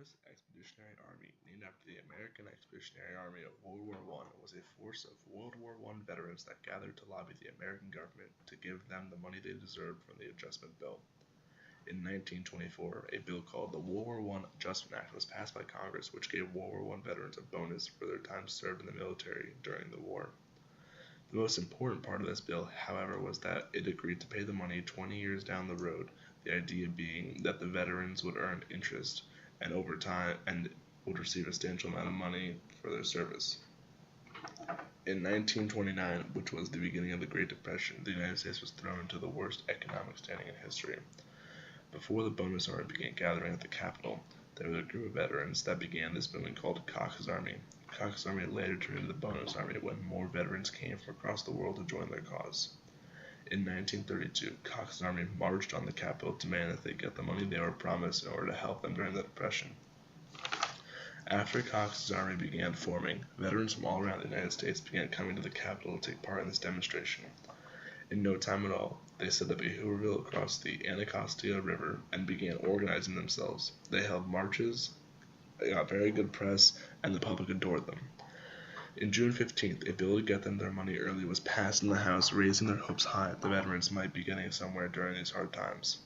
Bonus Expeditionary Army, named after the American Expeditionary Army of World War I, was a force of World War I veterans that gathered to lobby the American government to give them the money they deserved from the Adjustment Bill. In 1924, a bill called the World War I Adjustment Act was passed by Congress, which gave World War I veterans a bonus for their time served in the military during the war. The most important part of this bill, however, was that it agreed to pay the money 20 years down the road, the idea being that the veterans would earn interest and over time and would receive a substantial amount of money for their service. In 1929, which was the beginning of the Great Depression, the United States was thrown into the worst economic standing in history. Before the bonus army began gathering at the Capitol, there was a group of veterans that began this movement called Cox's Army. Cox's Army later turned into the bonus army when more veterans came from across the world to join their cause. In 1932, Cox's Army marched on the Capitol to demand that they get the money they were promised in order to help them during the Depression. After Cox's Army began forming, veterans from all around the United States began coming to the Capitol to take part in this demonstration. In no time at all, they set up a Hooverville across the Anacostia River and began organizing themselves. They held marches, they got very good press, and the public adored them. In June 15th, a bill to get them their money early was passed in the House, raising their hopes high that the veterans might be getting somewhere during these hard times.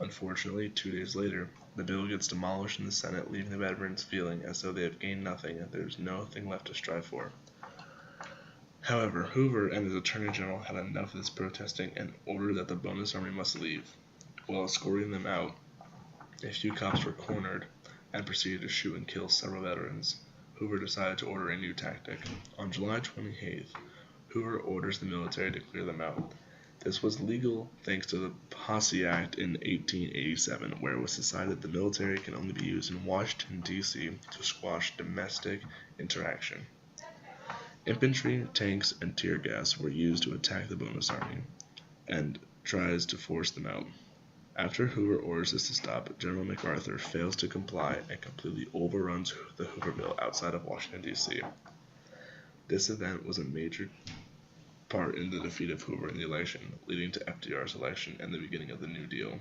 Unfortunately, 2 days later, the bill gets demolished in the Senate, leaving the veterans feeling as though they have gained nothing and there is nothing left to strive for. However, Hoover and his Attorney General had enough of this protesting and ordered that the bonus army must leave. While escorting them out, a few cops were cornered and proceeded to shoot and kill several veterans. Hoover decided to order a new tactic. On July 28th, Hoover orders the military to clear them out. This was legal thanks to the Posse Act in 1887, where it was decided the military can only be used in Washington, D.C. to squash domestic interaction. Infantry, tanks, and tear gas were used to attack the bonus army and tries to force them out. After Hoover orders this to stop, General MacArthur fails to comply and completely overruns the Hooverville outside of Washington, D.C. This event was a major part in the defeat of Hoover in the election, leading to FDR's election and the beginning of the New Deal.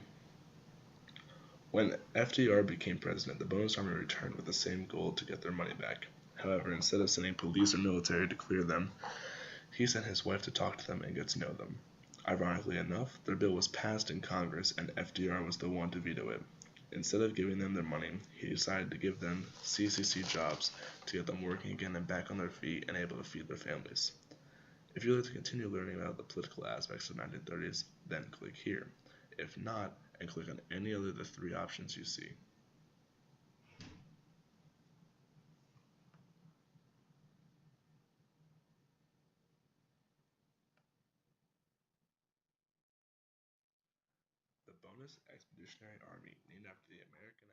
When FDR became president, the bonus army returned with the same goal to get their money back. However, instead of sending police or military to clear them, he sent his wife to talk to them and get to know them. Ironically enough, their bill was passed in Congress and FDR was the one to veto it. Instead of giving them their money, he decided to give them CCC jobs to get them working again and back on their feet and able to feed their families. If you'd like to continue learning about the political aspects of the 1930s, then click here. If not, and click on any other of the three options you see. The Bonus Expeditionary Army, named after the American